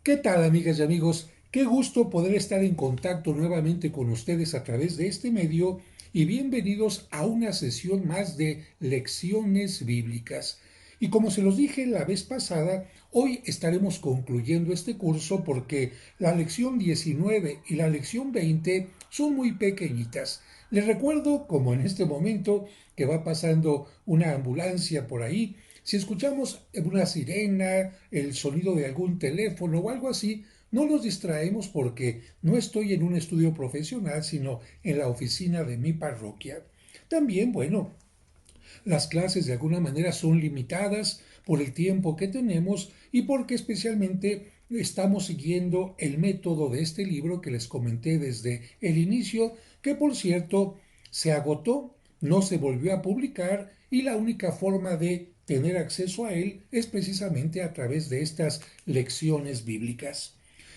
¿Qué tal, amigas y amigos? Qué gusto poder estar en contacto nuevamente con ustedes a través de este medio y bienvenidos a una sesión más de lecciones bíblicas. Y como se los dije la vez pasada, hoy estaremos concluyendo este curso porque la lección 19 y la lección 20 son muy pequeñitas. Les recuerdo, como en este momento, que va pasando una ambulancia por ahí. Si escuchamos una sirena, el sonido de algún teléfono o algo así, no nos distraemos porque no estoy en un estudio profesional, sino en la oficina de mi parroquia. También, bueno, las clases de alguna manera son limitadas por el tiempo que tenemos y porque especialmente estamos siguiendo el método de este libro que les comenté desde el inicio, que por cierto se agotó, no se volvió a publicar y la única forma de tener acceso a él es precisamente a través de estas lecciones bíblicas.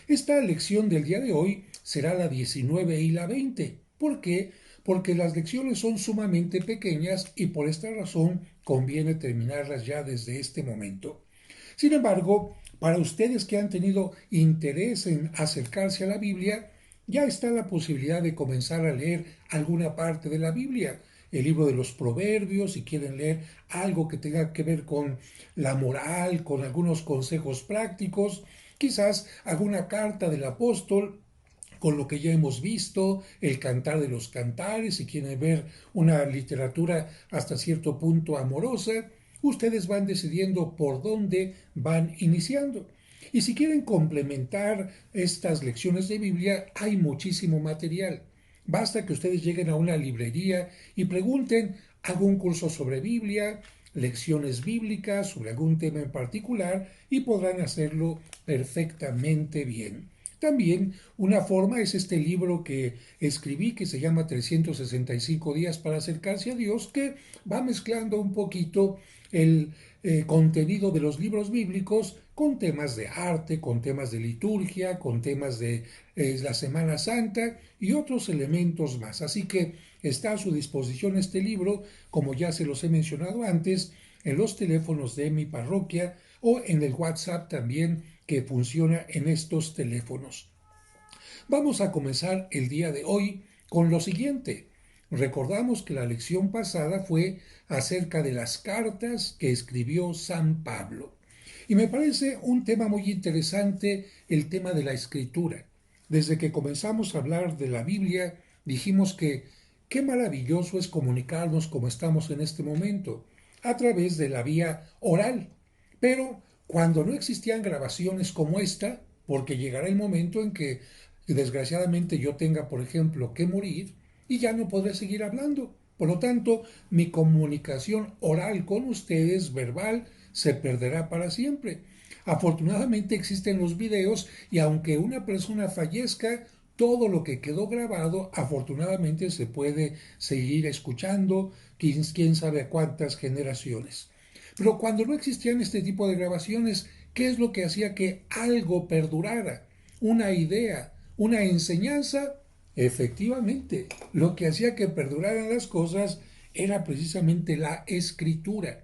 Esta lección del día de hoy será la 19 y la 20. ¿Por qué? Porque las lecciones son sumamente pequeñas y por esta razón conviene terminarlas ya desde este momento. Sin embargo, para ustedes que han tenido interés en acercarse a la Biblia, ya está la posibilidad de comenzar a leer alguna parte de la Biblia, el libro de los Proverbios, si quieren leer algo que tenga que ver con la moral, con algunos consejos prácticos, quizás alguna carta del apóstol, con lo que ya hemos visto, el cantar de los cantares, si quieren ver una literatura hasta cierto punto amorosa, ustedes van decidiendo por dónde van iniciando. Y si quieren complementar estas lecciones de Biblia, hay muchísimo material. Basta que ustedes lleguen a una librería y pregunten, ¿hago un curso sobre Biblia, lecciones bíblicas sobre algún tema en particular? Y podrán hacerlo perfectamente bien. También una forma es este libro que escribí que se llama 365 días para acercarse a Dios, que va mezclando un poquito el contenido de los libros bíblicos con temas de arte, con temas de liturgia, con temas de la Semana Santa y otros elementos más. Así que está a su disposición este libro, como ya se los he mencionado antes, en los teléfonos de mi parroquia o en el WhatsApp también que funciona en estos teléfonos. Vamos a comenzar el día de hoy con lo siguiente. Recordamos que la lección pasada fue acerca de las cartas que escribió San Pablo. Y me parece un tema muy interesante el tema de la escritura. Desde que comenzamos a hablar de la Biblia, dijimos que qué maravilloso es comunicarnos como estamos en este momento, a través de la vía oral. Pero cuando no existían grabaciones como esta, porque llegará el momento en que desgraciadamente yo tenga, por ejemplo, que morir y ya no podré seguir hablando. Por lo tanto, mi comunicación oral con ustedes, verbal, se perderá para siempre. Afortunadamente existen los videos y aunque una persona fallezca, todo lo que quedó grabado afortunadamente se puede seguir escuchando, quién sabe a cuántas generaciones. Pero cuando no existían este tipo de grabaciones, ¿qué es lo que hacía que algo perdurara? Una idea, una enseñanza. Efectivamente, lo que hacía que perduraran las cosas era precisamente la escritura.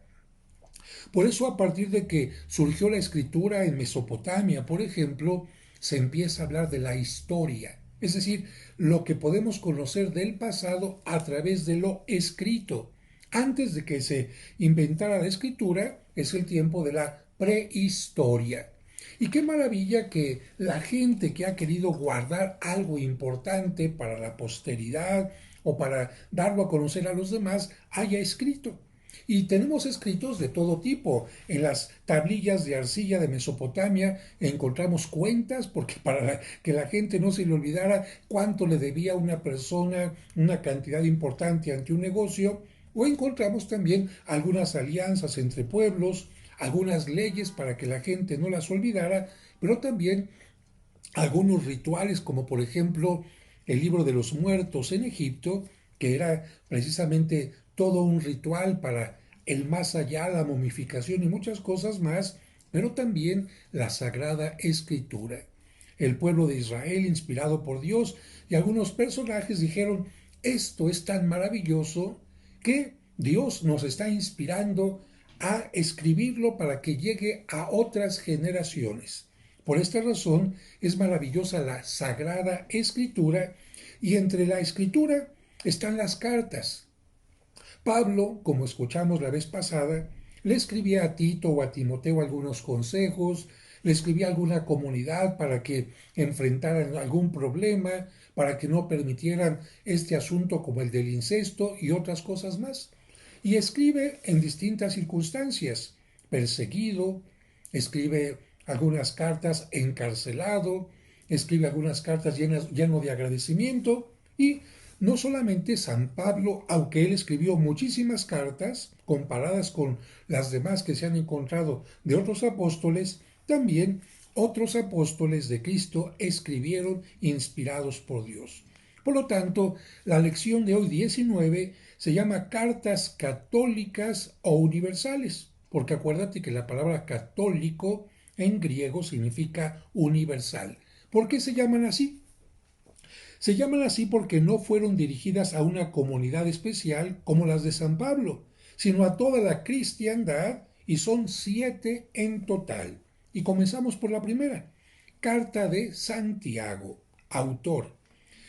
Por eso a partir de que surgió la escritura en Mesopotamia, por ejemplo, se empieza a hablar de la historia, es decir, lo que podemos conocer del pasado a través de lo escrito. Antes de que se inventara la escritura, es el tiempo de la prehistoria. Y qué maravilla que la gente que ha querido guardar algo importante para la posteridad o para darlo a conocer a los demás haya escrito. Y tenemos escritos de todo tipo. En las tablillas de arcilla de Mesopotamia encontramos cuentas, porque para que la gente no se le olvidara cuánto le debía una persona una cantidad importante ante un negocio, o encontramos también algunas alianzas entre pueblos, algunas leyes para que la gente no las olvidara, pero también algunos rituales como por ejemplo el libro de los muertos en Egipto, que era precisamente todo un ritual para el más allá, la momificación y muchas cosas más, pero también la Sagrada Escritura. El pueblo de Israel, inspirado por Dios, y algunos personajes dijeron, esto es tan maravilloso que Dios nos está inspirando a escribirlo para que llegue a otras generaciones. Por esta razón es maravillosa la Sagrada Escritura, y entre la Escritura están las cartas. Pablo, como escuchamos la vez pasada, le escribía a Tito o a Timoteo algunos consejos, le escribía a alguna comunidad para que enfrentaran algún problema, para que no permitieran este asunto como el del incesto y otras cosas más. Y escribe en distintas circunstancias, perseguido, escribe algunas cartas encarcelado, escribe algunas cartas lleno de agradecimiento, y no solamente San Pablo, aunque él escribió muchísimas cartas comparadas con las demás que se han encontrado de otros apóstoles, también otros apóstoles de Cristo escribieron inspirados por Dios. Por lo tanto, la lección de hoy 19 se llama Cartas Católicas o Universales, porque acuérdate que la palabra católico en griego significa universal. ¿Por qué se llaman así? Se llaman así porque no fueron dirigidas a una comunidad especial como las de San Pablo, sino a toda la cristiandad, y son 7 en total. Y comenzamos por la primera, Carta de Santiago, autor.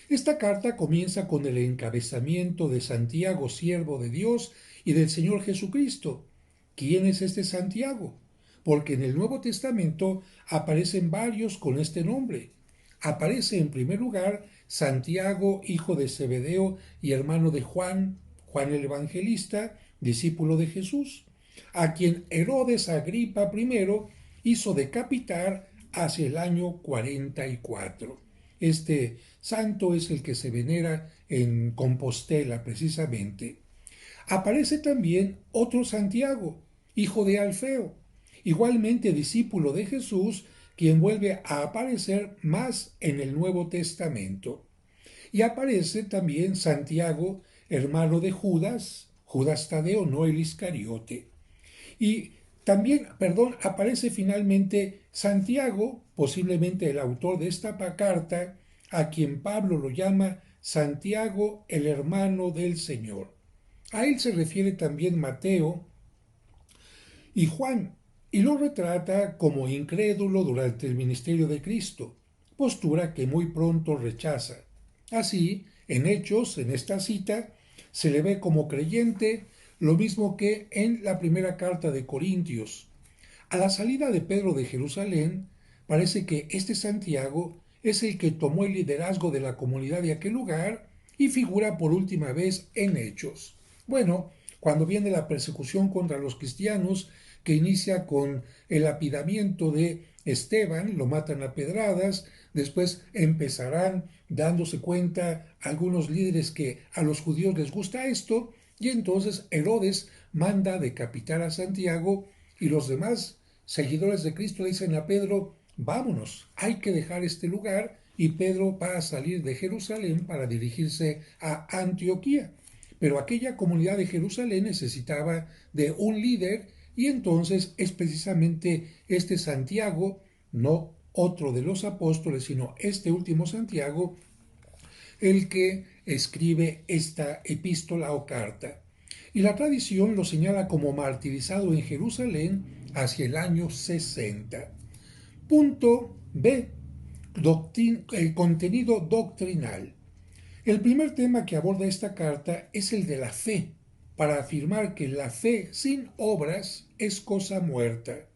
Esta carta comienza con el encabezamiento de Santiago, siervo de Dios y del Señor Jesucristo. ¿Quién es este Santiago? Porque en el Nuevo Testamento aparecen varios con este nombre. Aparece en primer lugar Santiago, hijo de Zebedeo y hermano de Juan, Juan el Evangelista, discípulo de Jesús, a quien Herodes Agripa I hizo decapitar hacia el año 44. Este santo es el que se venera en Compostela precisamente. Aparece también otro Santiago, hijo de Alfeo, igualmente discípulo de Jesús, quien vuelve a aparecer más en el Nuevo Testamento. Y aparece también Santiago, hermano de Judas, Judas Tadeo, no el Iscariote. Y también, aparece finalmente Santiago, posiblemente el autor de esta carta, a quien Pablo lo llama Santiago, el hermano del Señor. A él se refiere también Mateo y Juan, y lo retrata como incrédulo durante el ministerio de Cristo, postura que muy pronto rechaza. Así, en Hechos, en esta cita, se le ve como creyente, lo mismo que en la primera carta de Corintios. A la salida de Pedro de Jerusalén, parece que este Santiago es el que tomó el liderazgo de la comunidad de aquel lugar y figura por última vez en Hechos. Bueno, cuando viene la persecución contra los cristianos, que inicia con el lapidamiento de Esteban, lo matan a pedradas, después empezarán dándose cuenta algunos líderes que a los judíos les gusta esto, y entonces Herodes manda decapitar a Santiago, y los demás seguidores de Cristo le dicen a Pedro, vámonos, hay que dejar este lugar, y Pedro va a salir de Jerusalén para dirigirse a Antioquía. Pero aquella comunidad de Jerusalén necesitaba de un líder, y entonces es precisamente este Santiago, no otro de los apóstoles, sino este último Santiago, el que escribe esta epístola o carta. Y la tradición lo señala como martirizado en Jerusalén hacia el año 60. Punto B. El contenido doctrinal. El primer tema que aborda esta carta es el de la fe, para afirmar que la fe sin obras es cosa muerta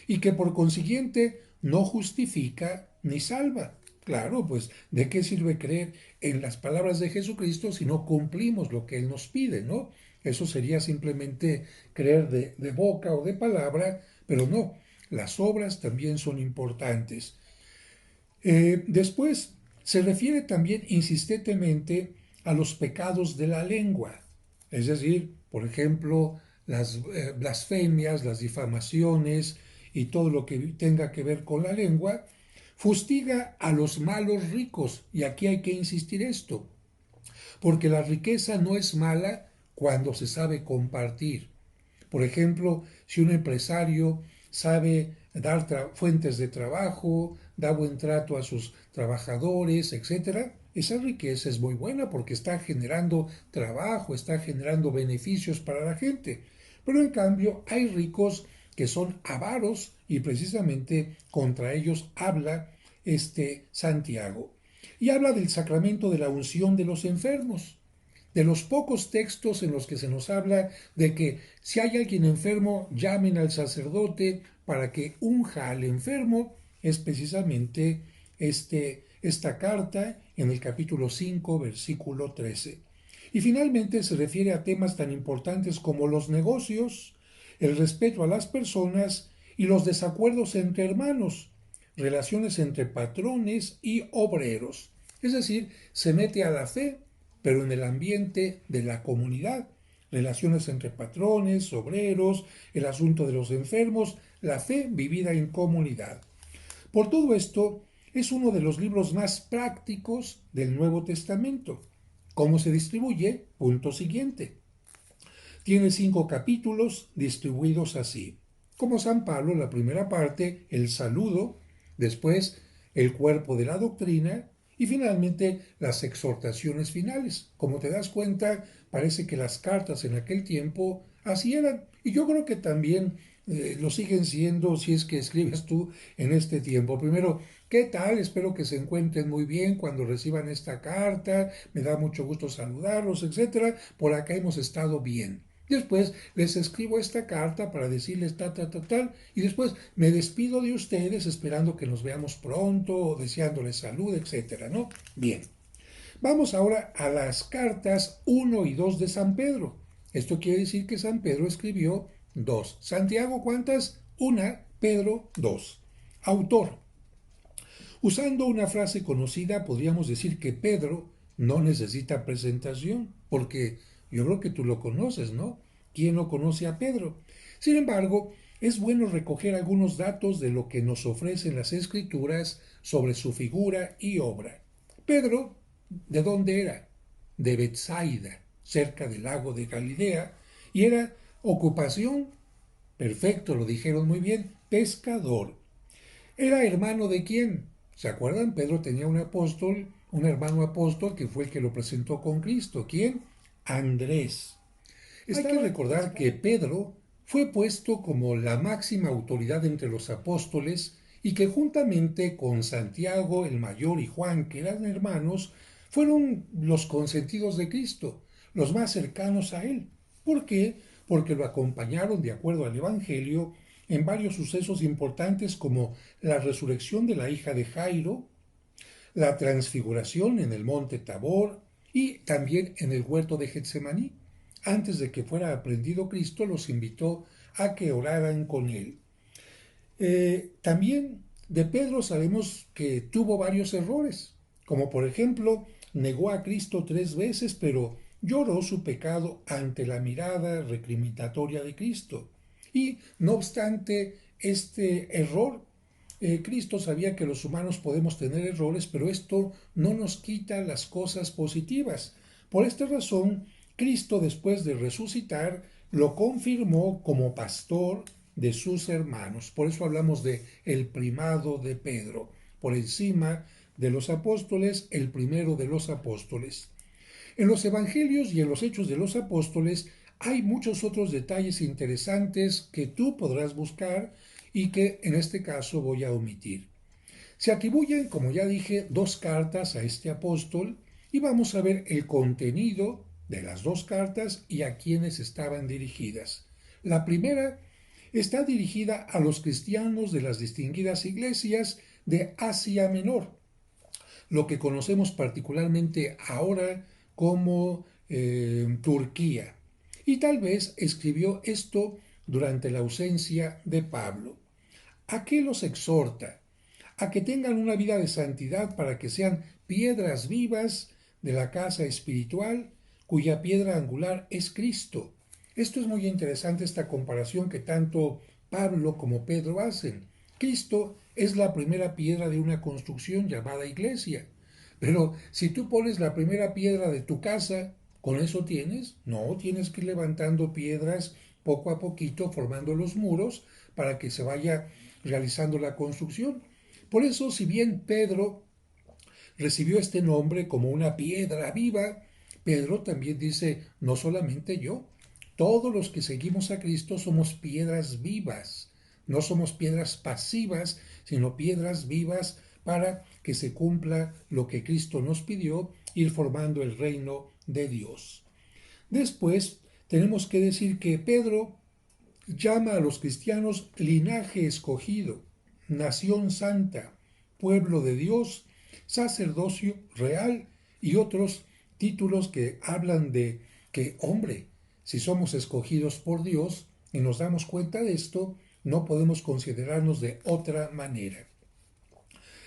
y que por consiguiente no justifica ni salva. Claro, pues ¿de qué sirve creer en las palabras de Jesucristo si no cumplimos lo que Él nos pide, ¿no? Eso sería simplemente creer de boca o de palabra, pero no, las obras también son importantes. Después se refiere también insistentemente a los pecados de la lengua, es decir, por ejemplo, las blasfemias, las difamaciones y todo lo que tenga que ver con la lengua. Fustiga a los malos ricos, y aquí hay que insistir esto, porque la riqueza no es mala cuando se sabe compartir. Por ejemplo, si un empresario sabe dar fuentes de trabajo, da buen trato a sus trabajadores, etcétera, esa riqueza es muy buena porque está generando trabajo, está generando beneficios para la gente. Pero en cambio hay ricos que son avaros y precisamente contra ellos habla este Santiago. Y habla del sacramento de la unción de los enfermos, de los pocos textos en los que se nos habla de que si hay alguien enfermo, llamen al sacerdote para que unja al enfermo, es precisamente esta carta en el capítulo 5, versículo 13. Y finalmente se refiere a temas tan importantes como los negocios, el respeto a las personas y los desacuerdos entre hermanos, relaciones entre patrones y obreros. Es decir, se mete a la fe, pero en el ambiente de la comunidad. Relaciones entre patrones, obreros, el asunto de los enfermos, la fe vivida en comunidad. Por todo esto, es uno de los libros más prácticos del Nuevo Testamento. ¿Cómo se distribuye? Punto siguiente. Tiene 5 capítulos distribuidos así. Como San Pablo, la primera parte, el saludo, después el cuerpo de la doctrina y finalmente las exhortaciones finales. Como te das cuenta, parece que las cartas en aquel tiempo así eran. Y yo creo que también lo siguen siendo si es que escribes tú en este tiempo. Primero, ¿qué tal? Espero que se encuentren muy bien cuando reciban esta carta. Me da mucho gusto saludarlos, etcétera. Por acá hemos estado bien. Después les escribo esta carta para decirles tal, y después me despido de ustedes esperando que nos veamos pronto, deseándoles salud, etcétera, ¿no? Bien. Vamos ahora a las cartas 1 y 2 de San Pedro. Esto quiere decir que San Pedro escribió 2. Santiago, ¿cuántas? Una, Pedro, 2. Autor. Usando una frase conocida, podríamos decir que Pedro no necesita presentación, porque yo creo que tú lo conoces, ¿no? ¿Quién no conoce a Pedro? Sin embargo, es bueno recoger algunos datos de lo que nos ofrecen las Escrituras sobre su figura y obra. Pedro, ¿de dónde era? De Betsaida, cerca del lago de Galilea, y era ocupación, perfecto, lo dijeron muy bien, pescador. ¿Era hermano de quién? ¿Se acuerdan? Pedro tenía un apóstol, un hermano apóstol que fue el que lo presentó con Cristo. ¿Quién? Andrés. Hay que recordar que Pedro fue puesto como la máxima autoridad entre los apóstoles y que juntamente con Santiago el mayor y Juan, que eran hermanos, fueron los consentidos de Cristo, los más cercanos a él. ¿Por qué? Porque lo acompañaron de acuerdo al Evangelio en varios sucesos importantes como la resurrección de la hija de Jairo, la transfiguración en el monte Tabor y también en el huerto de Getsemaní. Antes de que fuera aprendido Cristo, los invitó a que oraran con él. También de Pedro sabemos que tuvo varios errores, como por ejemplo, negó a Cristo 3 veces, pero lloró su pecado ante la mirada recriminatoria de Cristo. Y no obstante este error, Cristo sabía que los humanos podemos tener errores, pero esto no nos quita las cosas positivas. Por esta razón, Cristo, después de resucitar, lo confirmó como pastor de sus hermanos. Por eso hablamos de el primado de Pedro, por encima de los apóstoles, el primero de los apóstoles. En los evangelios y en los hechos de los apóstoles hay muchos otros detalles interesantes que tú podrás buscar y que en este caso voy a omitir. Se atribuyen, como ya dije, 2 cartas a este apóstol y vamos a ver el contenido de las 2 cartas y a quienes estaban dirigidas. La primera está dirigida a los cristianos de las distinguidas iglesias de Asia Menor, lo que conocemos particularmente ahora como Turquía. Y tal vez escribió esto durante la ausencia de Pablo. ¿A qué los exhorta? A que tengan una vida de santidad para que sean piedras vivas de la casa espiritual, cuya piedra angular es Cristo. Esto es muy interesante, esta comparación que tanto Pablo como Pedro hacen. Cristo es la primera piedra de una construcción llamada iglesia. Pero si tú pones la primera piedra de tu casa, ¿con eso tienes? No, tienes que ir levantando piedras poco a poquito, formando los muros para que se vaya realizando la construcción. Por eso, si bien Pedro recibió este nombre como una piedra viva, Pedro también dice, no solamente yo, todos los que seguimos a Cristo somos piedras vivas No somos piedras pasivas, sino piedras vivas para que se cumpla lo que Cristo nos pidió, ir formando el reino de Dios. Después, tenemos que decir que Pedro llama a los cristianos linaje escogido, nación santa, pueblo de Dios, sacerdocio real y otros títulos que hablan de que, hombre, si somos escogidos por Dios y nos damos cuenta de esto, no podemos considerarnos de otra manera.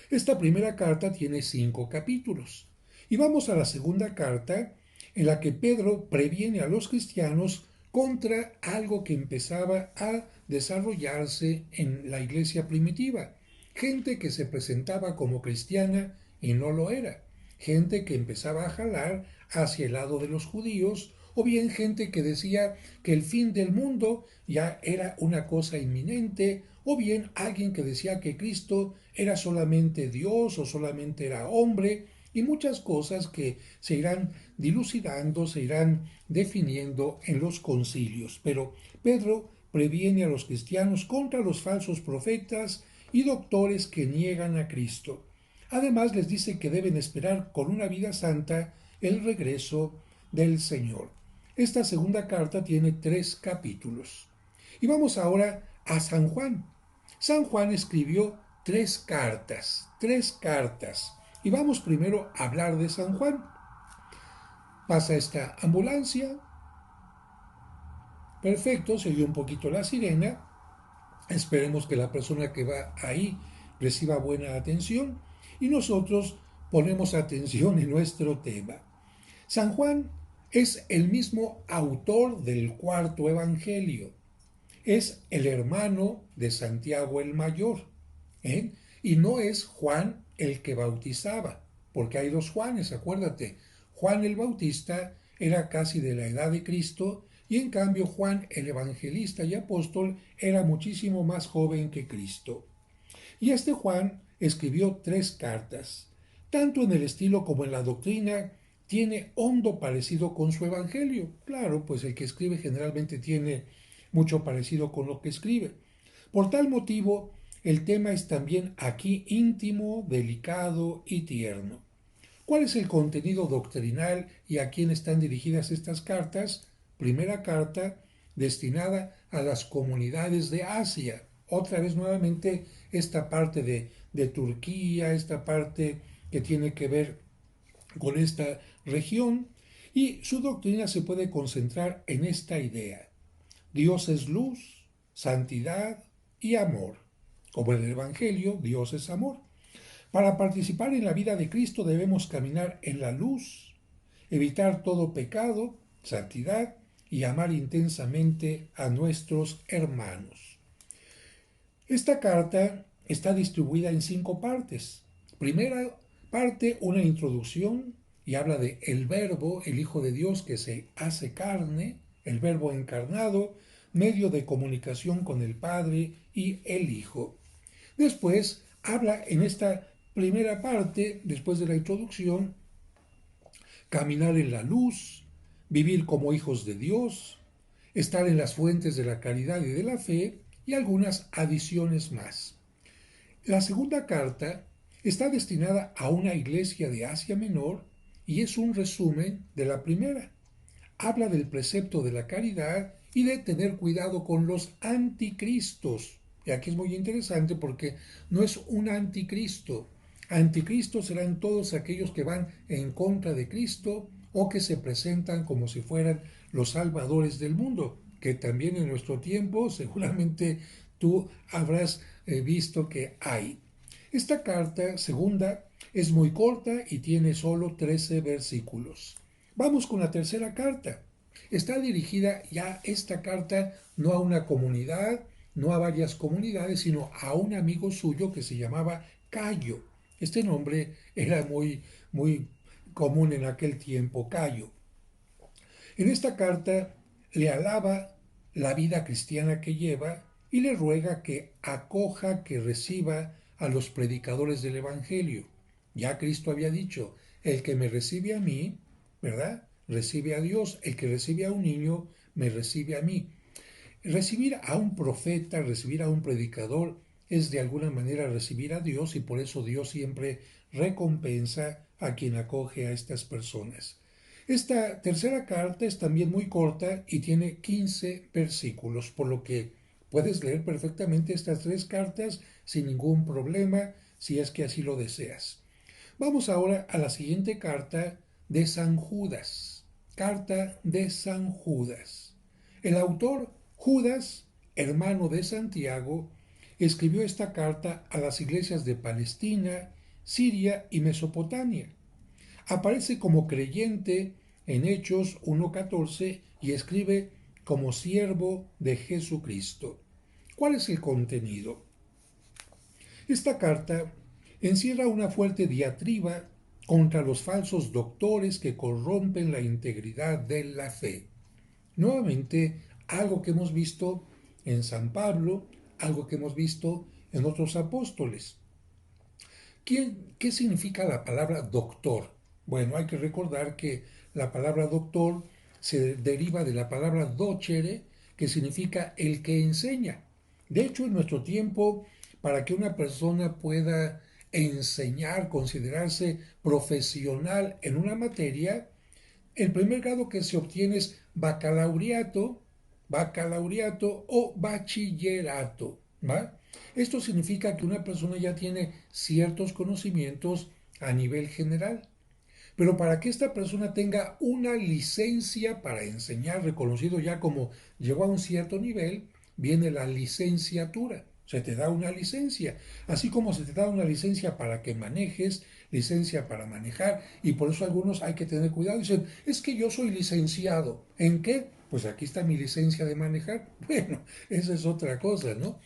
Esta primera carta tiene 5 capítulos. Y vamos a la segunda carta, en la que Pedro previene a los cristianos contra algo que empezaba a desarrollarse en la iglesia primitiva. Gente que se presentaba como cristiana y no lo era. Gente que empezaba a jalar hacia el lado de los judíos, o bien gente que decía que el fin del mundo ya era una cosa inminente, o bien alguien que decía que Cristo era solamente Dios o solamente era hombre, y muchas cosas que se irán dilucidando, se irán definiendo en los concilios. Pero Pedro previene a los cristianos contra los falsos profetas y doctores que niegan a Cristo. Además les dice que deben esperar con una vida santa el regreso del Señor. Esta segunda carta tiene 3 capítulos. Y vamos ahora a San Juan. San Juan escribió 3 cartas. Y vamos primero a hablar de San Juan. Pasa esta ambulancia. Perfecto, se oyó un poquito la sirena. Esperemos que la persona que va ahí reciba buena atención y nosotros ponemos atención en nuestro tema. San Juan es el mismo autor del 4.º Evangelio. Es el hermano de Santiago el Mayor. ¿eh? Y no es Juan el que bautizaba, porque hay 2 Juanes, acuérdate. Juan el Bautista era casi de la edad de Cristo y en cambio Juan el Evangelista y Apóstol era muchísimo más joven que Cristo. Y este Juan escribió 3 cartas. Tanto en el estilo como en la doctrina tiene hondo parecido con su Evangelio. Claro, pues el que escribe generalmente tiene mucho parecido con lo que escribe. Por tal motivo, el tema es también aquí íntimo, delicado y tierno. ¿Cuál es el contenido doctrinal y a quién están dirigidas estas cartas? Primera carta destinada a las comunidades de Asia. Otra vez nuevamente esta parte de Turquía, esta parte que tiene que ver con esta región, y su doctrina se puede concentrar en esta idea. Dios es luz, santidad y amor. Como en el Evangelio, Dios es amor. Para participar en la vida de Cristo debemos caminar en la luz, evitar todo pecado, santidad y amar intensamente a nuestros hermanos. Esta carta está distribuida en 5 partes. Primera parte, una introducción, y habla de el Verbo, el Hijo de Dios que se hace carne, el Verbo encarnado, medio de comunicación con el Padre y el Hijo. Después habla en esta primera parte, después de la introducción, caminar en la luz, vivir como hijos de Dios, estar en las fuentes de la caridad y de la fe y algunas adiciones más. La segunda carta está destinada a una iglesia de Asia Menor y es un resumen de la primera. Habla del precepto de la caridad y de tener cuidado con los anticristos. Y aquí es muy interesante porque no es un anticristo. Anticristos serán todos aquellos que van en contra de Cristo o que se presentan como si fueran los salvadores del mundo, que también en nuestro tiempo seguramente tú habrás visto que hay. Esta carta segunda es muy corta y tiene solo 13 versículos. Vamos con la tercera carta. Está dirigida ya esta carta no a una comunidad, no a varias comunidades, sino a un amigo suyo que se llamaba Cayo. Este nombre era muy común en aquel tiempo, Cayo. En esta carta le alaba la vida cristiana que lleva y le ruega que acoja, que reciba a los predicadores del Evangelio. Ya Cristo había dicho, el que me recibe a mí, ¿verdad? Recibe a Dios. El que recibe a un niño, me recibe a mí. Recibir a un profeta, recibir a un predicador, es de alguna manera recibir a Dios y por eso Dios siempre recompensa a quien acoge a estas personas. Esta tercera carta es también muy corta y tiene 15 versículos, por lo que puedes leer perfectamente estas tres cartas sin ningún problema si es que así lo deseas. Vamos ahora a la siguiente carta de San Judas. Carta de San Judas. El autor Judas, hermano de Santiago, escribió esta carta a las iglesias de Palestina, Siria y Mesopotamia. Aparece como creyente en Hechos 1.14 y escribe como siervo de Jesucristo. ¿Cuál es el contenido? Esta carta encierra una fuerte diatriba contra los falsos doctores que corrompen la integridad de la fe. Nuevamente, algo que hemos visto en San Pablo, algo que hemos visto en otros apóstoles. ¿Qué significa la palabra doctor? Bueno, hay que recordar que la palabra doctor se deriva de la palabra docere, que significa el que enseña. De hecho, en nuestro tiempo, para que una persona pueda enseñar, considerarse profesional en una materia, el primer grado que se obtiene es bacalaureato o bachillerato. ¿Va? Esto significa que una persona ya tiene ciertos conocimientos a nivel general. Pero para que esta persona tenga una licencia para enseñar, reconocido ya como llegó a un cierto nivel, viene la licenciatura. Se te da una licencia, así como se te da una licencia para que manejes, licencia para manejar, y por eso algunos hay que tener cuidado. Dicen, es que yo soy licenciado. ¿En qué? Pues aquí está mi licencia de manejar. Bueno, esa es otra cosa, ¿no?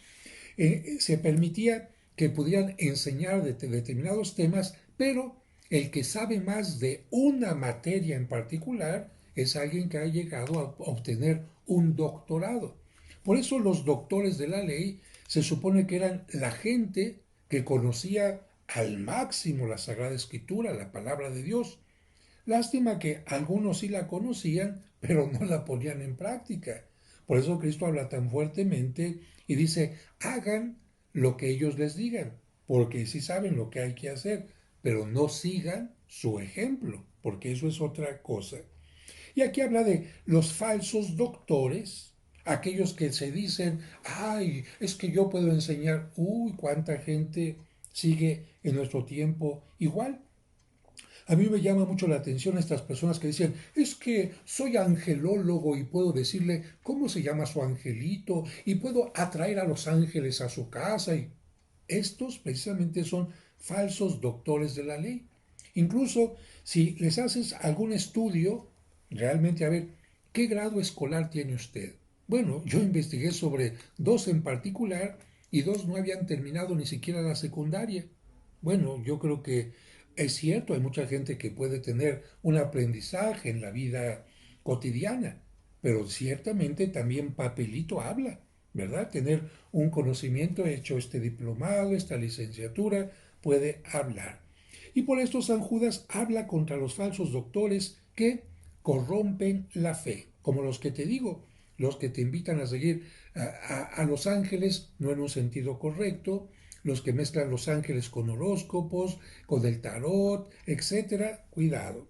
Se permitía que pudieran enseñar de determinados temas, pero el que sabe más de una materia en particular es alguien que ha llegado a obtener un doctorado. Por eso los doctores de la ley se supone que eran la gente que conocía al máximo la Sagrada Escritura, la palabra de Dios. Lástima que algunos sí la conocían, pero no la ponían en práctica. Por eso Cristo habla tan fuertemente y dice, hagan lo que ellos les digan, porque sí saben lo que hay que hacer, pero no sigan su ejemplo, porque eso es otra cosa. Y aquí habla de los falsos doctores, aquellos que se dicen, ay, es que yo puedo enseñar, uy, cuánta gente sigue en nuestro tiempo igual. A mí me llama mucho la atención estas personas que dicen, es que soy angelólogo y puedo decirle cómo se llama su angelito y puedo atraer a los ángeles a su casa. Y estos precisamente son falsos doctores de la ley. Incluso si les haces algún estudio, realmente a ver, ¿qué grado escolar tiene usted? Bueno, yo investigué sobre dos en particular y dos no habían terminado ni siquiera la secundaria. Bueno, yo creo que es cierto, hay mucha gente que puede tener un aprendizaje en la vida cotidiana, pero ciertamente también papelito habla, ¿verdad? Tener un conocimiento hecho este diplomado, esta licenciatura, puede hablar. Y por esto San Judas habla contra los falsos doctores que corrompen la fe, como los que te digo, los que te invitan a seguir a los ángeles, no en un sentido correcto, los que mezclan los ángeles con horóscopos, con el tarot, etcétera, cuidado.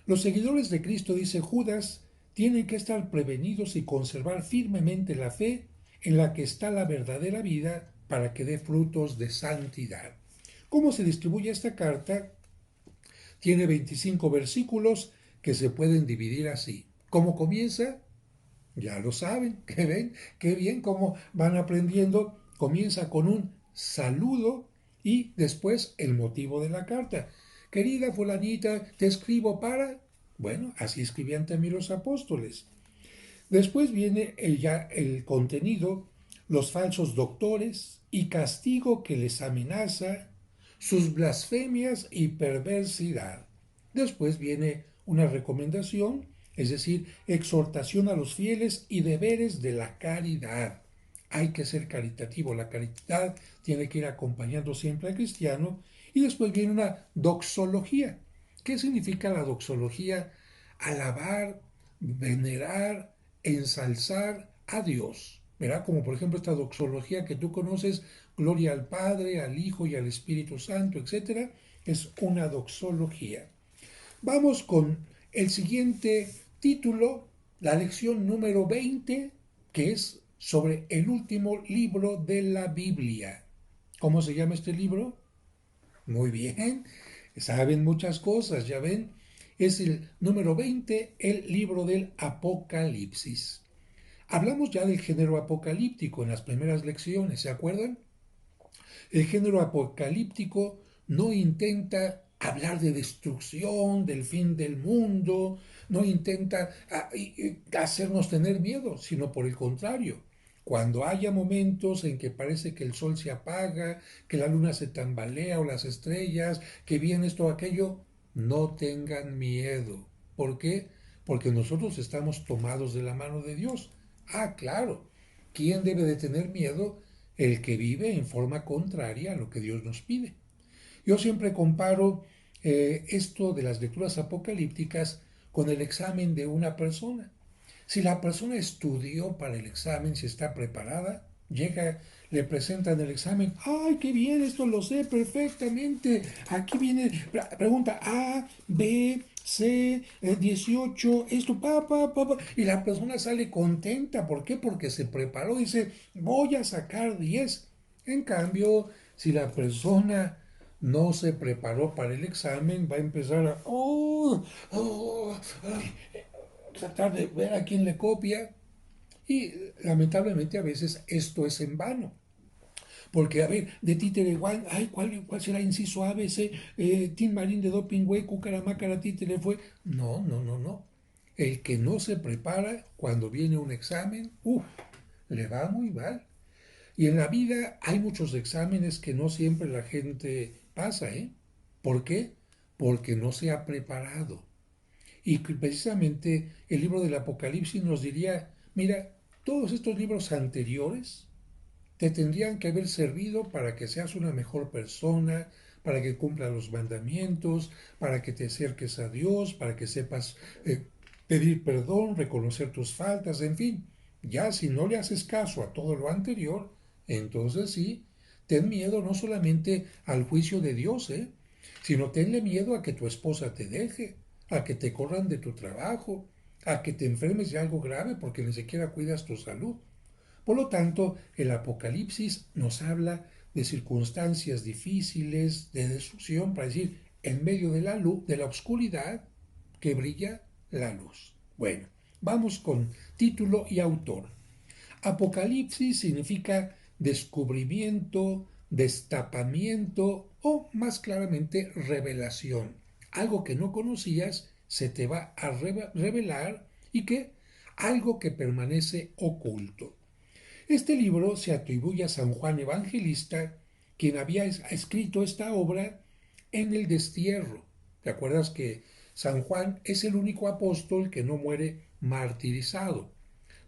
Los seguidores de Cristo, dice Judas, tienen que estar prevenidos y conservar firmemente la fe en la que está la verdadera vida para que dé frutos de santidad. ¿Cómo se distribuye esta carta? Tiene 25 versículos que se pueden dividir así. ¿Cómo comienza? Ya lo saben, ¿qué ven? Qué bien cómo van aprendiendo. Comienza con un saludo y después el motivo de la carta. Querida fulanita, te escribo para... Bueno, así escribían también los apóstoles. Después viene ya el contenido, los falsos doctores y castigo que les amenaza, sus blasfemias y perversidad. Después viene una recomendación, es decir, exhortación a los fieles y deberes de la caridad. Hay que ser caritativo, la caridad tiene que ir acompañando siempre al cristiano. Y después viene una doxología. ¿Qué significa la doxología? Alabar, venerar, ensalzar a Dios, ¿verdad? Como por ejemplo esta doxología que tú conoces, gloria al Padre, al Hijo y al Espíritu Santo, etcétera, es una doxología. Vamos con el siguiente título, la lección número 20, que es sobre el último libro de la Biblia. ¿Cómo se llama este libro? Muy bien, saben muchas cosas, ya ven. Es el número 20, el libro del Apocalipsis. Hablamos ya del género apocalíptico en las primeras lecciones, ¿se acuerdan? El género apocalíptico no intenta hablar de destrucción, del fin del mundo, no intenta hacernos tener miedo, sino por el contrario. Cuando haya momentos en que parece que el sol se apaga, que la luna se tambalea o las estrellas, que viene esto o aquello, no tengan miedo. ¿Por qué? Porque nosotros estamos tomados de la mano de Dios. Ah, claro. ¿Quién debe de tener miedo? El que vive en forma contraria a lo que Dios nos pide. Yo siempre comparo esto de las lecturas apocalípticas con el examen de una persona. Si la persona estudió para el examen, si está preparada, llega, le presentan el examen, ¡ay, qué bien! Esto lo sé perfectamente. Aquí viene, pregunta A, B, C, 18, esto, y la persona sale contenta. ¿Por qué? Porque se preparó, dice, voy a sacar 10. En cambio, si la persona no se preparó para el examen, va a empezar a, ay, tratar de ver a quién le copia y lamentablemente a veces esto es en vano. Porque, a ver, de títere, ay, ¿cuál será inciso ABC? Tim Marín de Doping, güey, Cucaramácara, títere fue. No, no, no, no. El que no se prepara cuando viene un examen, le va muy mal. Y en la vida hay muchos exámenes que no siempre la gente pasa, ¿eh? ¿Por qué? Porque no se ha preparado. Y precisamente el libro del Apocalipsis nos diría, mira, todos estos libros anteriores te tendrían que haber servido para que seas una mejor persona, para que cumplas los mandamientos, para que te acerques a Dios, para que sepas pedir perdón, reconocer tus faltas, en fin. Ya si no le haces caso a todo lo anterior, entonces sí, ten miedo no solamente al juicio de Dios, sino tenle miedo a que tu esposa te deje, a que te corran de tu trabajo, a que te enfermes de algo grave porque ni siquiera cuidas tu salud. Por lo tanto, el Apocalipsis nos habla de circunstancias difíciles, de destrucción, para decir, en medio de la luz, de la oscuridad, que brilla la luz. Bueno, vamos con título y autor. Apocalipsis significa descubrimiento, destapamiento o, más claramente, revelación. Algo que no conocías se te va a revelar y que algo que permanece oculto. Este libro se atribuye a San Juan Evangelista, quien había escrito esta obra en el destierro. ¿Te acuerdas que San Juan es el único apóstol que no muere martirizado?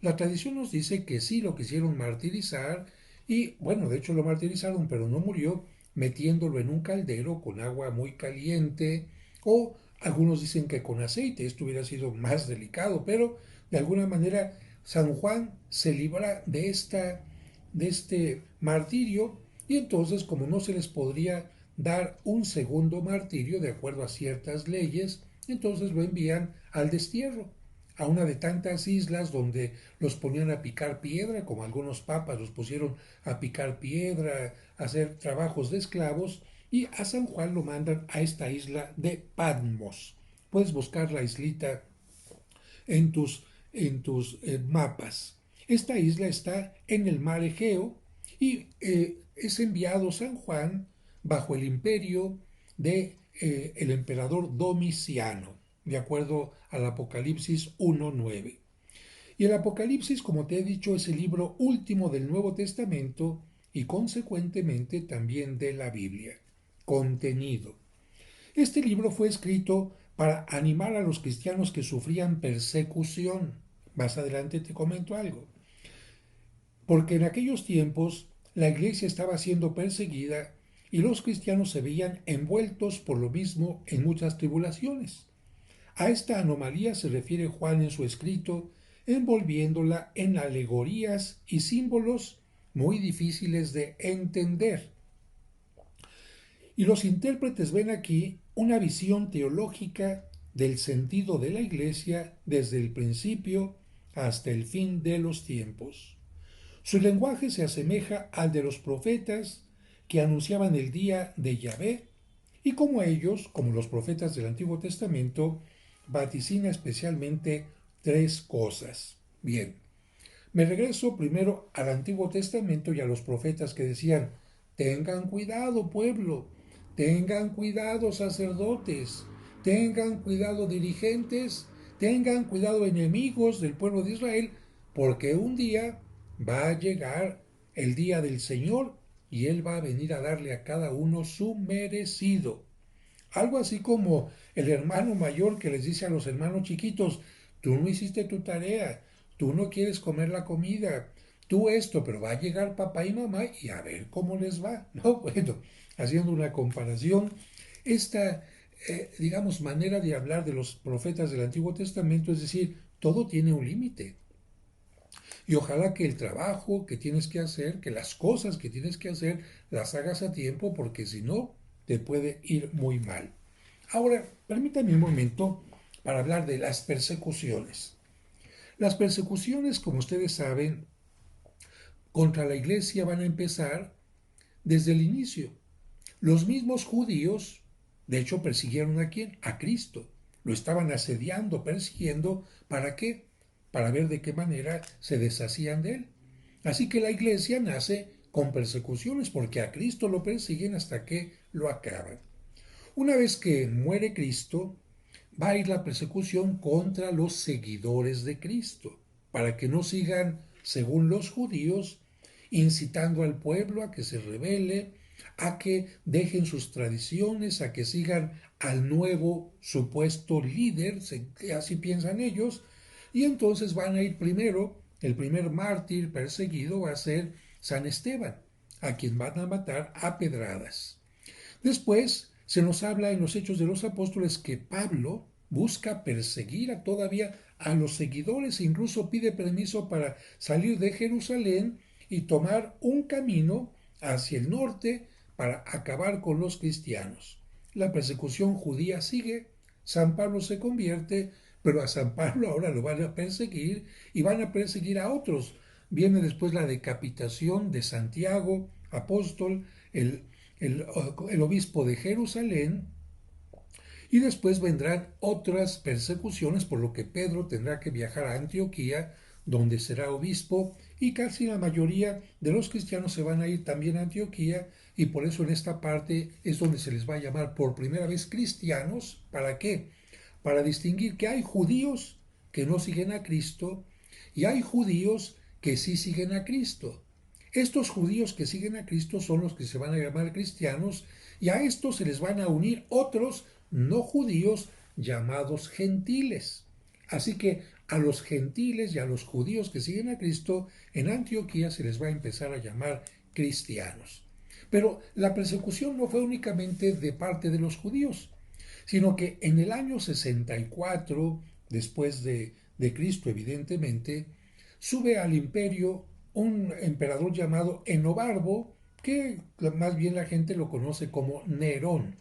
La tradición nos dice que sí lo quisieron martirizar y, bueno, de hecho lo martirizaron, pero no murió metiéndolo en un caldero con agua muy caliente o algunos dicen que con aceite. Esto hubiera sido más delicado, pero de alguna manera San Juan se libra de este martirio y entonces como no se les podría dar un segundo martirio de acuerdo a ciertas leyes, entonces lo envían al destierro, a una de tantas islas donde los ponían a picar piedra, como algunos papas los pusieron a picar piedra, a hacer trabajos de esclavos, y a San Juan lo mandan a esta isla de Patmos. Puedes buscar la islita en tus mapas. Esta isla está en el mar Egeo y es enviado San Juan bajo el imperio de el emperador Domiciano, de acuerdo al Apocalipsis 1:9. Y el Apocalipsis, como te he dicho, es el libro último del Nuevo Testamento y consecuentemente también de la Biblia. Contenido. Este libro fue escrito para animar a los cristianos que sufrían persecución. Más adelante te comento algo. Porque en aquellos tiempos la iglesia estaba siendo perseguida y los cristianos se veían envueltos por lo mismo en muchas tribulaciones. A esta anomalía se refiere Juan en su escrito envolviéndola en alegorías y símbolos muy difíciles de entender. Y los intérpretes ven aquí una visión teológica del sentido de la Iglesia desde el principio hasta el fin de los tiempos. Su lenguaje se asemeja al de los profetas que anunciaban el día de Yahvé, y como ellos, como los profetas del Antiguo Testamento, vaticina especialmente tres cosas. Bien, me regreso primero al Antiguo Testamento y a los profetas que decían, tengan cuidado pueblo, tengan cuidado sacerdotes, tengan cuidado dirigentes, tengan cuidado enemigos del pueblo de Israel, porque un día va a llegar el día del Señor y Él va a venir a darle a cada uno su merecido. Algo así como el hermano mayor que les dice a los hermanos chiquitos, tú no hiciste tu tarea, tú no quieres comer la comida, tú esto, pero va a llegar papá y mamá y a ver cómo les va. No, bueno, haciendo una comparación, esta, digamos, manera de hablar de los profetas del Antiguo Testamento, es decir, todo tiene un límite. Y ojalá que el trabajo que tienes que hacer, que las cosas que tienes que hacer, las hagas a tiempo, porque si no, te puede ir muy mal. Ahora, permítame un momento para hablar de las persecuciones. Las persecuciones, como ustedes saben, contra la iglesia van a empezar desde el inicio. Los mismos judíos, de hecho, persiguieron a quién? A Cristo. Lo estaban asediando, persiguiendo. ¿Para qué? Para ver de qué manera se deshacían de él. Así que la iglesia nace con persecuciones porque a Cristo lo persiguen hasta que lo acaban. Una vez que muere Cristo, va a ir la persecución contra los seguidores de Cristo, para que no sigan, según los judíos, incitando al pueblo a que se rebele, a que dejen sus tradiciones, a que sigan al nuevo supuesto líder, así piensan ellos, y entonces van a ir primero, el primer mártir perseguido va a ser San Esteban, a quien van a matar a pedradas. Después se nos habla en los Hechos de los Apóstoles que Pablo busca perseguir todavía a los seguidores e incluso pide permiso para salir de Jerusalén y tomar un camino hacia el norte para acabar con los cristianos. La persecución judía sigue, San Pablo se convierte, pero a San Pablo ahora lo van a perseguir y van a perseguir a otros. Viene después la decapitación de Santiago, apóstol, el obispo de Jerusalén, y después vendrán otras persecuciones, por lo que Pedro tendrá que viajar a Antioquía, donde será obispo, y casi la mayoría de los cristianos se van a ir también a Antioquía, y por eso en esta parte es donde se les va a llamar por primera vez cristianos. ¿Para qué? Para distinguir que hay judíos que no siguen a Cristo y hay judíos que sí siguen a Cristo. Estos judíos que siguen a Cristo son los que se van a llamar cristianos y a estos se les van a unir otros no judíos llamados gentiles. Así que a los gentiles y a los judíos que siguen a Cristo en Antioquía se les va a empezar a llamar cristianos. Pero la persecución no fue únicamente de parte de los judíos, sino que en el año 64, después de Cristo evidentemente, sube al imperio un emperador llamado Enobarbo, que más bien la gente lo conoce como Nerón.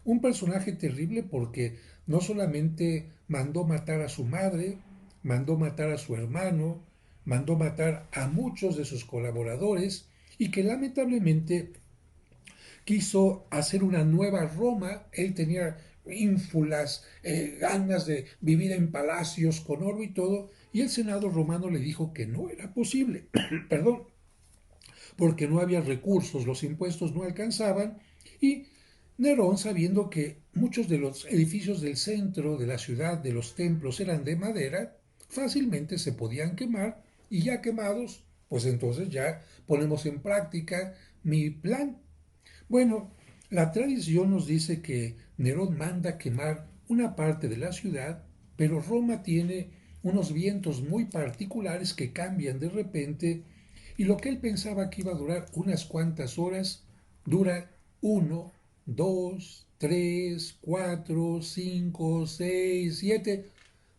Un personaje terrible porque no solamente mandó matar a su madre, mandó matar a su hermano, mandó matar a muchos de sus colaboradores y que lamentablemente quiso hacer una nueva Roma. Él tenía ínfulas, ganas de vivir en palacios con oro y todo, y el Senado romano le dijo que no era posible, perdón, porque no había recursos, los impuestos no alcanzaban, y Nerón, sabiendo que muchos de los edificios del centro de la ciudad, de los templos, eran de madera, fácilmente se podían quemar, y ya quemados, pues entonces ya ponemos en práctica mi plan. Bueno, la tradición nos dice que Nerón manda quemar una parte de la ciudad, pero Roma tiene unos vientos muy particulares que cambian de repente y lo que él pensaba que iba a durar unas cuantas horas, dura 1, 2, 3, 4, 5, 6, 7,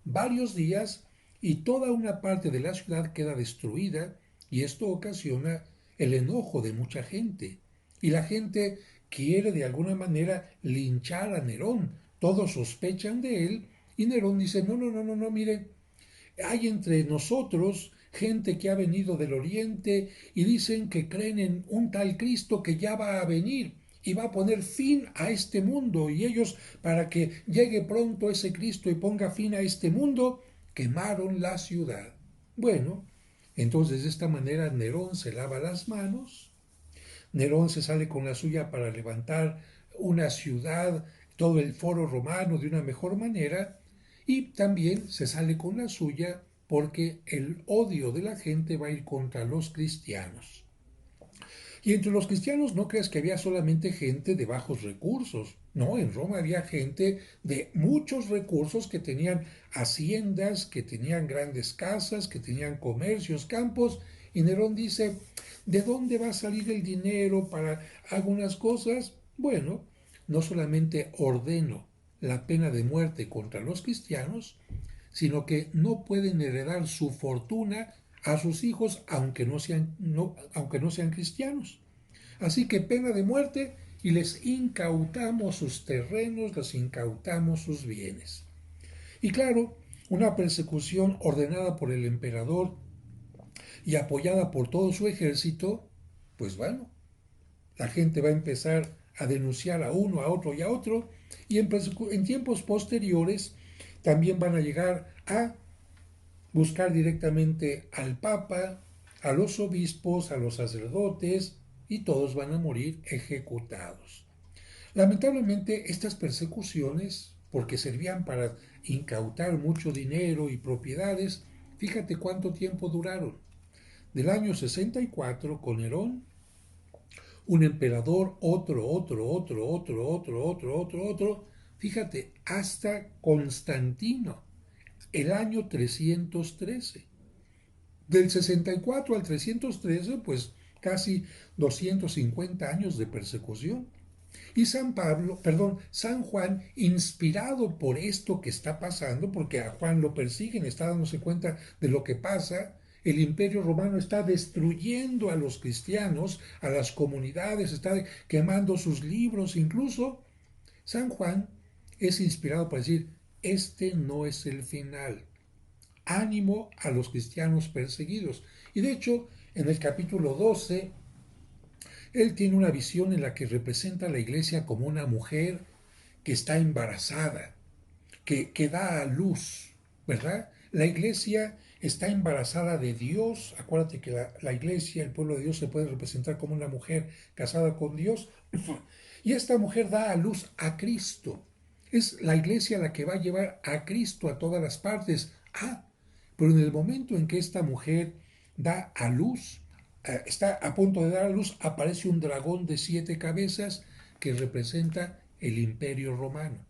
varios días y toda una parte de la ciudad queda destruida y esto ocasiona el enojo de mucha gente. Y la gente quiere de alguna manera linchar a Nerón. Todos sospechan de él y Nerón dice, no, no, no, no, no, mire, hay entre nosotros gente que ha venido del oriente y dicen que creen en un tal Cristo que ya va a venir y va a poner fin a este mundo. Y ellos, para que llegue pronto ese Cristo y ponga fin a este mundo, quemaron la ciudad. Bueno, entonces de esta manera Nerón se lava las manos, Nerón se sale con la suya para levantar una ciudad, todo el foro romano de una mejor manera, y también se sale con la suya porque el odio de la gente va a ir contra los cristianos. Y entre los cristianos no creas que había solamente gente de bajos recursos. No, en Roma había gente de muchos recursos que tenían haciendas, que tenían grandes casas, que tenían comercios, campos. Y Nerón dice, ¿de dónde va a salir el dinero para algunas cosas? Bueno, no solamente ordeno la pena de muerte contra los cristianos, sino que no pueden heredar su fortuna a sus hijos aunque no sean cristianos. Así que pena de muerte y les incautamos sus terrenos, les incautamos sus bienes. Y claro, una persecución ordenada por el emperador y apoyada por todo su ejército, pues bueno, la gente va a empezar a denunciar a uno, a otro y a otro, y en tiempos posteriores también van a llegar a buscar directamente al Papa, a los obispos, a los sacerdotes, y todos van a morir ejecutados. Lamentablemente estas persecuciones, porque servían para incautar mucho dinero y propiedades, fíjate cuánto tiempo duraron. Del año 64 con Nerón, un emperador, otro, fíjate, hasta Constantino, el año 313. Del 64 al 313, pues casi 250 años de persecución. Y San Juan, inspirado por esto que está pasando, porque a Juan lo persiguen, está dándose cuenta de lo que pasa, el imperio romano está destruyendo a los cristianos, a las comunidades, está quemando sus libros, incluso San Juan es inspirado para decir, este no es el final, ánimo a los cristianos perseguidos. Y de hecho, en el capítulo 12, él tiene una visión en la que representa a la iglesia como una mujer que está embarazada, que da a luz, ¿verdad? La iglesia está embarazada de Dios. Acuérdate que la iglesia, el pueblo de Dios, se puede representar como una mujer casada con Dios. Y esta mujer da a luz a Cristo. Es la iglesia la que va a llevar a Cristo a todas las partes. Pero en el momento en que esta mujer da a luz, está a punto de dar a luz, aparece un dragón de 7 cabezas que representa el imperio romano.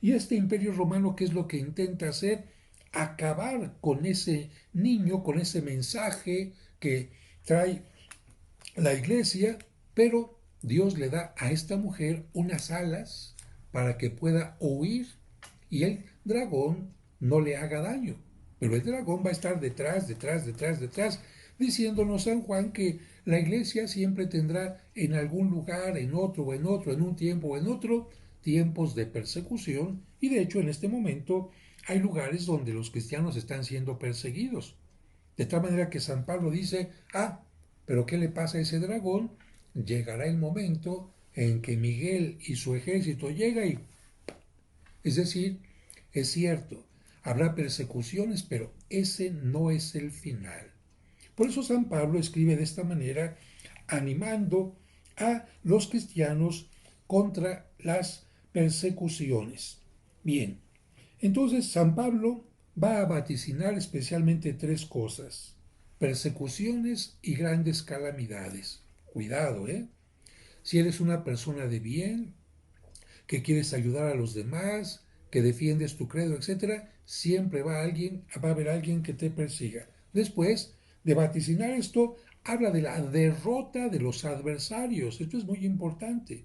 Y este imperio romano, ¿qué es lo que intenta hacer? Acabar con ese niño, con ese mensaje que trae la iglesia, pero Dios le da a esta mujer unas alas para que pueda huir y el dragón no le haga daño. Pero el dragón va a estar detrás, diciéndonos San Juan que la iglesia siempre tendrá en algún lugar, en otro, en un tiempo o en otro, tiempos de persecución, y de hecho en este momento hay lugares donde los cristianos están siendo perseguidos. De tal manera que San Pablo dice, pero ¿qué le pasa a ese dragón? Llegará el momento en que Miguel y su ejército llega y... Es decir, es cierto, habrá persecuciones, pero ese no es el final. Por eso San Pablo escribe de esta manera, animando a los cristianos contra las persecuciones. Bien, entonces San Pablo va a vaticinar especialmente 3 cosas: persecuciones y grandes calamidades. Cuidado, ¿eh? Si eres una persona de bien, que quieres ayudar a los demás, que defiendes tu credo, etcétera, siempre va a haber alguien que te persiga. Después de vaticinar esto, habla de la derrota de los adversarios. Esto es muy importante.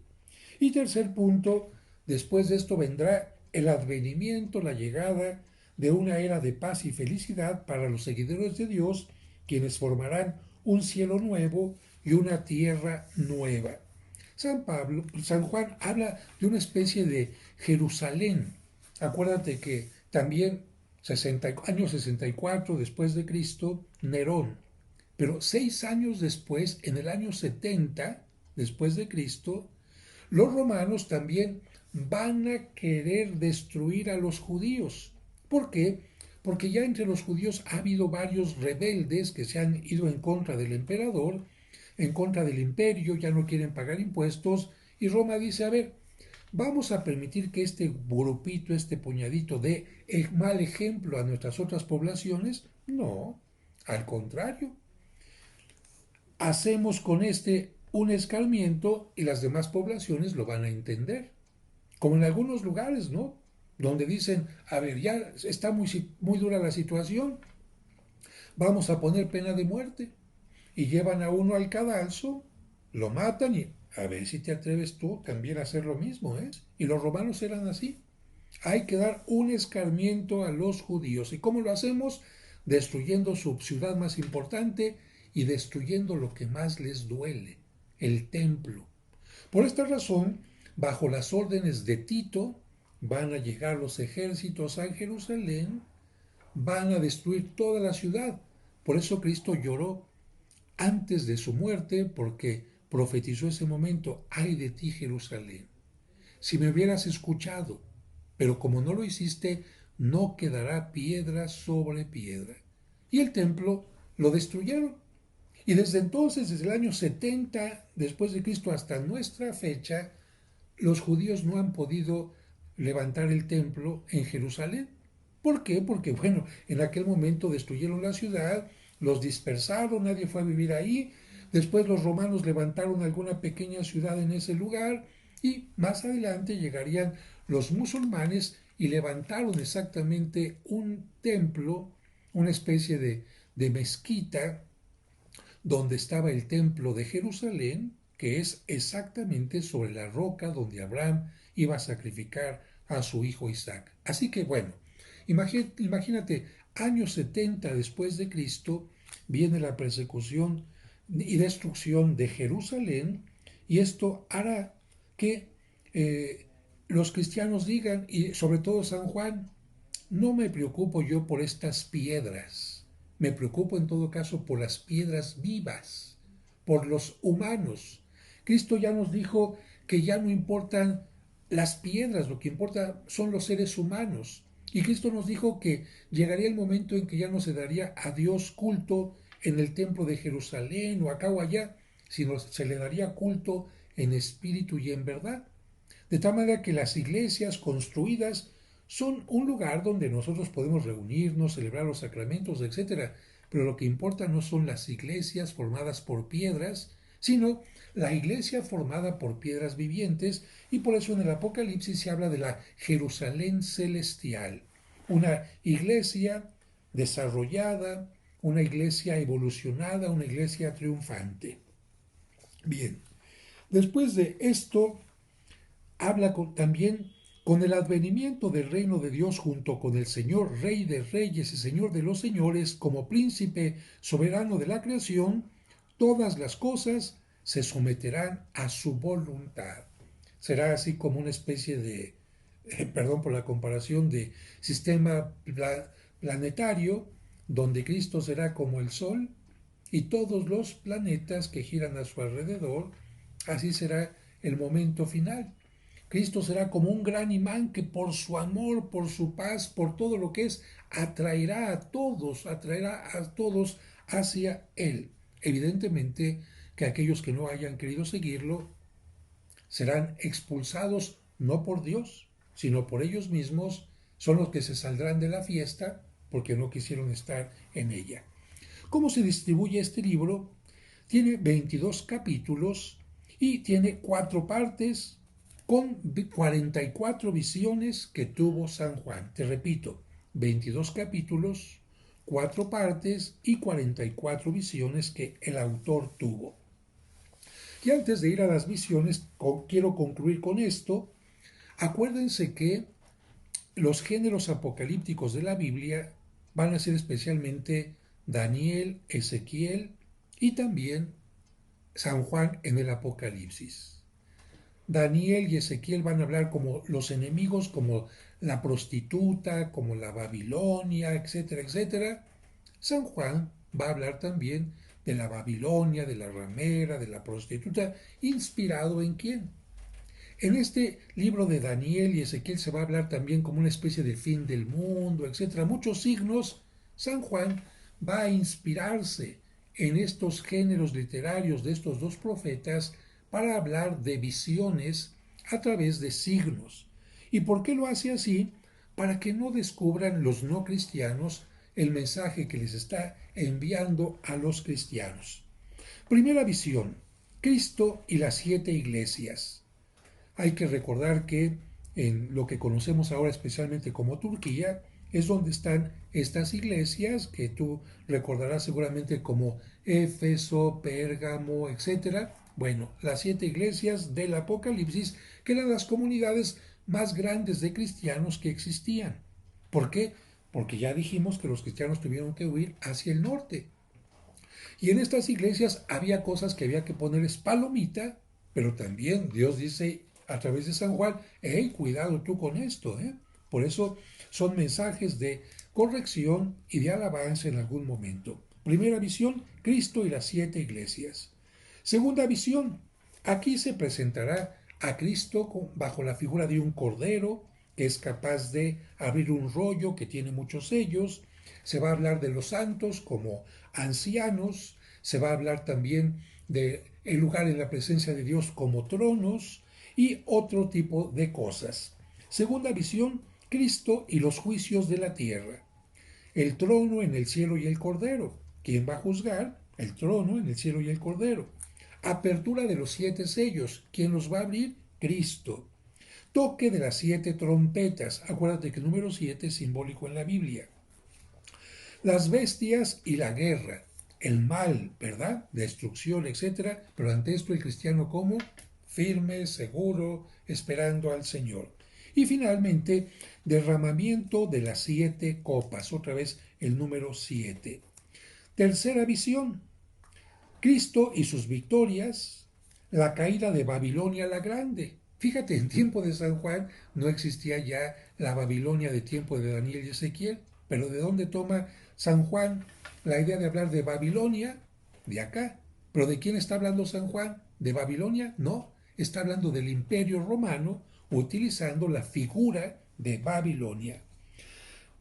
Y tercer punto, después de esto vendrá el advenimiento, la llegada de una era de paz y felicidad para los seguidores de Dios, quienes formarán un cielo nuevo y una tierra nueva. San Juan habla de una especie de Jerusalén. Acuérdate que también año 64 después de Cristo, Nerón. Pero 6 años después, en el año 70 después de Cristo, los romanos también van a querer destruir a los judíos. ¿Por qué? Porque ya entre los judíos ha habido varios rebeldes que se han ido en contra del emperador, en contra del imperio, ya no quieren pagar impuestos, y Roma dice, a ver, vamos a permitir que este grupito, este puñadito dé el mal ejemplo a nuestras otras poblaciones. No, al contrario, hacemos con este un escarmiento y las demás poblaciones lo van a entender. Como en algunos lugares, ¿no? Donde dicen, a ver, ya está muy dura la situación, vamos a poner pena de muerte. Y llevan a uno al cadalso, lo matan y a ver si te atreves tú también a hacer lo mismo, ¿eh? Y los romanos eran así. Hay que dar un escarmiento a los judíos. ¿Y cómo lo hacemos? Destruyendo su ciudad más importante y destruyendo lo que más les duele, el templo. Por esta razón, bajo las órdenes de Tito, van a llegar los ejércitos a Jerusalén, van a destruir toda la ciudad. Por eso Cristo lloró antes de su muerte, porque profetizó ese momento, ay de ti Jerusalén, si me hubieras escuchado, pero como no lo hiciste, no quedará piedra sobre piedra. Y el templo lo destruyeron. Y desde entonces, desde el año 70 después de Cristo hasta nuestra fecha, los judíos no han podido levantar el templo en Jerusalén. ¿Por qué? Porque, bueno, en aquel momento destruyeron la ciudad, los dispersaron, nadie fue a vivir ahí, después los romanos levantaron alguna pequeña ciudad en ese lugar y más adelante llegarían los musulmanes y levantaron exactamente un templo, una especie de mezquita, donde estaba el templo de Jerusalén, que es exactamente sobre la roca donde Abraham iba a sacrificar a su hijo Isaac. Así que bueno, imagínate, años 70 después de Cristo viene la persecución y destrucción de Jerusalén, y esto hará que los cristianos digan, y sobre todo San Juan, no me preocupo yo por estas piedras, me preocupo en todo caso por las piedras vivas, por los humanos. Cristo ya nos dijo que ya no importan las piedras, lo que importa son los seres humanos. Y Cristo nos dijo que llegaría el momento en que ya no se daría a Dios culto en el templo de Jerusalén o acá o allá, sino se le daría culto en espíritu y en verdad. De tal manera que las iglesias construidas son un lugar donde nosotros podemos reunirnos, celebrar los sacramentos, etcétera. Pero lo que importa no son las iglesias formadas por piedras, sino la iglesia formada por piedras vivientes, y por eso en el Apocalipsis se habla de la Jerusalén celestial, una iglesia desarrollada, una iglesia evolucionada, una iglesia triunfante. Bien, después de esto habla también con el advenimiento del reino de Dios junto con el Señor, Rey de Reyes y Señor de los Señores, como príncipe soberano de la creación, todas las cosas se someterán a su voluntad. Será así como una especie de, perdón por la comparación, de sistema planetario, donde Cristo será como el Sol y todos los planetas que giran a su alrededor. Así será el momento final. Cristo será como un gran imán que por su amor, por su paz, por todo lo que es, atraerá a todos hacia Él. Evidentemente que aquellos que no hayan querido seguirlo serán expulsados no por Dios, sino por ellos mismos, son los que se saldrán de la fiesta porque no quisieron estar en ella. ¿Cómo se distribuye este libro? Tiene 22 capítulos y tiene 4 partes con 44 visiones que tuvo San Juan. Te repito, 22 capítulos, 4 partes y 44 visiones que el autor tuvo. Y antes de ir a las visiones, quiero concluir con esto. Acuérdense que los géneros apocalípticos de la Biblia van a ser especialmente Daniel, Ezequiel y también San Juan en el Apocalipsis. Daniel y Ezequiel van a hablar como los enemigos, como la prostituta, como la Babilonia, etcétera, etcétera. San Juan va a hablar también de la Babilonia, de la ramera, de la prostituta, inspirado en quién. En este libro de Daniel y Ezequiel se va a hablar también como una especie de fin del mundo, etcétera. Muchos signos. San Juan va a inspirarse en estos géneros literarios de estos dos profetas para hablar de visiones a través de signos. ¿Y por qué lo hace así? Para que no descubran los no cristianos el mensaje que les está enviando a los cristianos. Primera visión, Cristo y las 7 iglesias. Hay que recordar que en lo que conocemos ahora especialmente como Turquía es donde están estas iglesias que tú recordarás seguramente como Éfeso, Pérgamo, etcétera. Bueno, las 7 iglesias del Apocalipsis que eran las comunidades más grandes de cristianos que existían. ¿Por qué? Porque ya dijimos que los cristianos tuvieron que huir hacia el norte. Y en estas iglesias había cosas que había que ponerles palomita, pero también Dios dice a través de San Juan, hey, cuidado tú con esto. Por eso son mensajes de corrección y de alabanza en algún momento. Primera visión, Cristo y las 7 iglesias. Segunda visión, aquí se presentará a Cristo bajo la figura de un cordero que es capaz de abrir un rollo que tiene muchos sellos. Se va a hablar de los santos como ancianos, se va a hablar también de el lugar en la presencia de Dios como tronos y otro tipo de cosas. Segunda visión, Cristo y los juicios de la tierra. El trono en el cielo y el cordero. ¿Quién va a juzgar? El trono en el cielo y el cordero. Apertura de los 7 sellos. ¿Quién los va a abrir? Cristo. Toque de las 7 trompetas. Acuérdate que el número 7 es simbólico en la Biblia. Las bestias y la guerra, el mal, ¿verdad? Destrucción, etcétera. Pero ante esto el cristiano como firme, seguro, esperando al Señor. Y finalmente, derramamiento de las 7 copas, otra vez el número 7. Tercera visión, Cristo y sus victorias, la caída de Babilonia la Grande. Fíjate, en tiempo de San Juan no existía ya la Babilonia de tiempo de Daniel y Ezequiel, pero ¿de dónde toma San Juan la idea de hablar de Babilonia? De acá. ¿Pero de quién está hablando San Juan? ¿De Babilonia? No, está hablando del Imperio Romano utilizando la figura de Babilonia.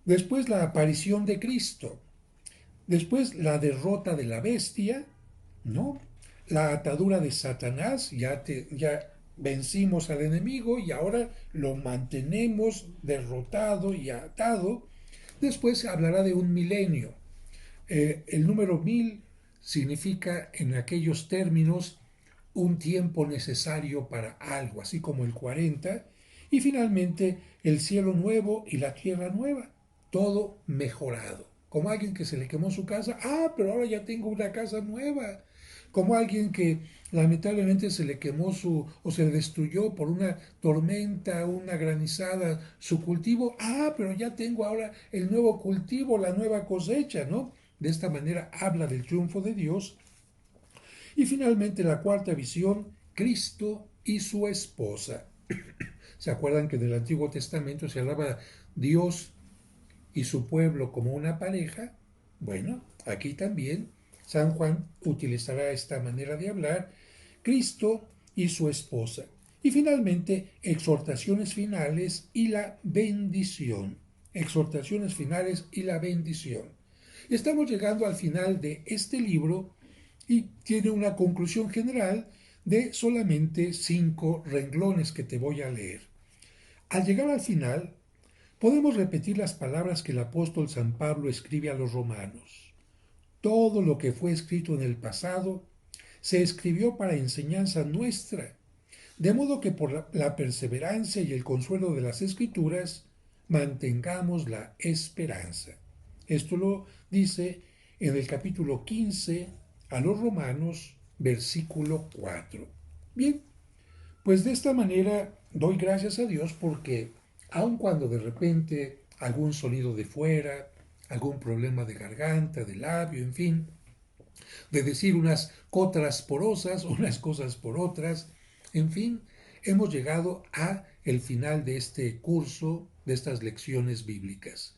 Después la aparición de Cristo. Después la derrota de la bestia, ¿no? La atadura de Satanás, ya vencimos al enemigo y ahora lo mantenemos derrotado y atado. Después hablará de un milenio. El número 1000 significa en aquellos términos un tiempo necesario para algo, así como el 40. Y finalmente el cielo nuevo y la tierra nueva, todo mejorado. Como alguien que se le quemó su casa, pero ahora ya tengo una casa nueva. Como alguien que lamentablemente se le quemó o se le destruyó por una tormenta, una granizada, su cultivo, pero ya tengo ahora el nuevo cultivo, la nueva cosecha, ¿no? De esta manera habla del triunfo de Dios. Y finalmente la cuarta visión, Cristo y su esposa. ¿Se acuerdan que en el Antiguo Testamento se hablaba Dios y su pueblo como una pareja? Bueno, aquí también San Juan utilizará esta manera de hablar, Cristo y su esposa. Y finalmente, exhortaciones finales y la bendición. Exhortaciones finales y la bendición. Estamos llegando al final de este libro y tiene una conclusión general de solamente 5 renglones que te voy a leer. Al llegar al final, podemos repetir las palabras que el apóstol San Pablo escribe a los romanos. Todo lo que fue escrito en el pasado se escribió para enseñanza nuestra, de modo que por la perseverancia y el consuelo de las escrituras mantengamos la esperanza. Esto lo dice en el capítulo 15 a los Romanos, versículo 4. Bien, pues de esta manera doy gracias a Dios porque aun cuando de repente algún sonido de fuera, algún problema de garganta, de labio, en fin, de decir unas cotras por osas, unas cosas por otras, en fin, hemos llegado a el final de este curso, de estas lecciones bíblicas.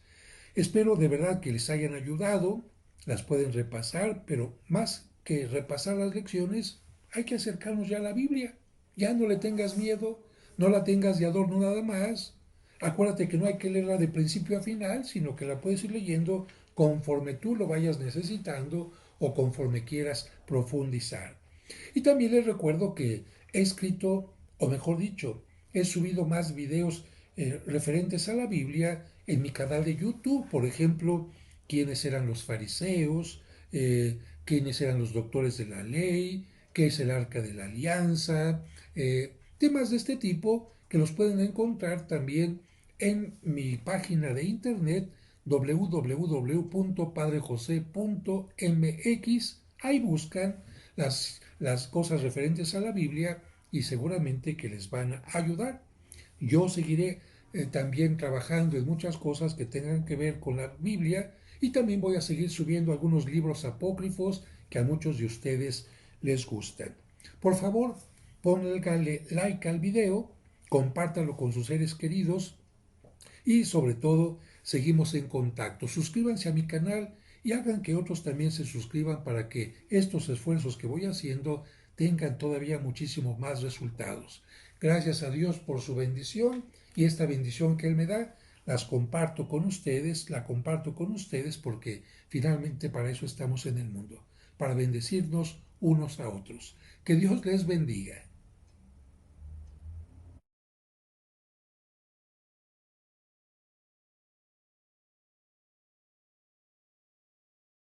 Espero de verdad que les hayan ayudado, las pueden repasar, pero más que repasar las lecciones, hay que acercarnos ya a la Biblia. Ya no le tengas miedo, no la tengas de adorno nada más. Acuérdate que no hay que leerla de principio a final, sino que la puedes ir leyendo conforme tú lo vayas necesitando o conforme quieras profundizar. Y también les recuerdo que he escrito, o mejor dicho, he subido más videos referentes a la Biblia en mi canal de YouTube. Por ejemplo, quiénes eran los fariseos, quiénes eran los doctores de la ley, qué es el arca de la alianza, temas de este tipo que los pueden encontrar también en mi página de internet www.padrejose.mx. Ahí buscan las cosas referentes a la Biblia y seguramente que les van a ayudar. Yo seguiré también trabajando en muchas cosas que tengan que ver con la Biblia y también voy a seguir subiendo algunos libros apócrifos que a muchos de ustedes les gustan. Por favor, pónganle like al video, compártanlo con sus seres queridos y sobre todo seguimos en contacto. Suscríbanse a mi canal y hagan que otros también se suscriban para que estos esfuerzos que voy haciendo tengan todavía muchísimos más resultados. Gracias a Dios por su bendición y esta bendición que Él me da, las comparto con ustedes, la comparto con ustedes porque finalmente para eso estamos en el mundo, para bendecirnos unos a otros. Que Dios les bendiga.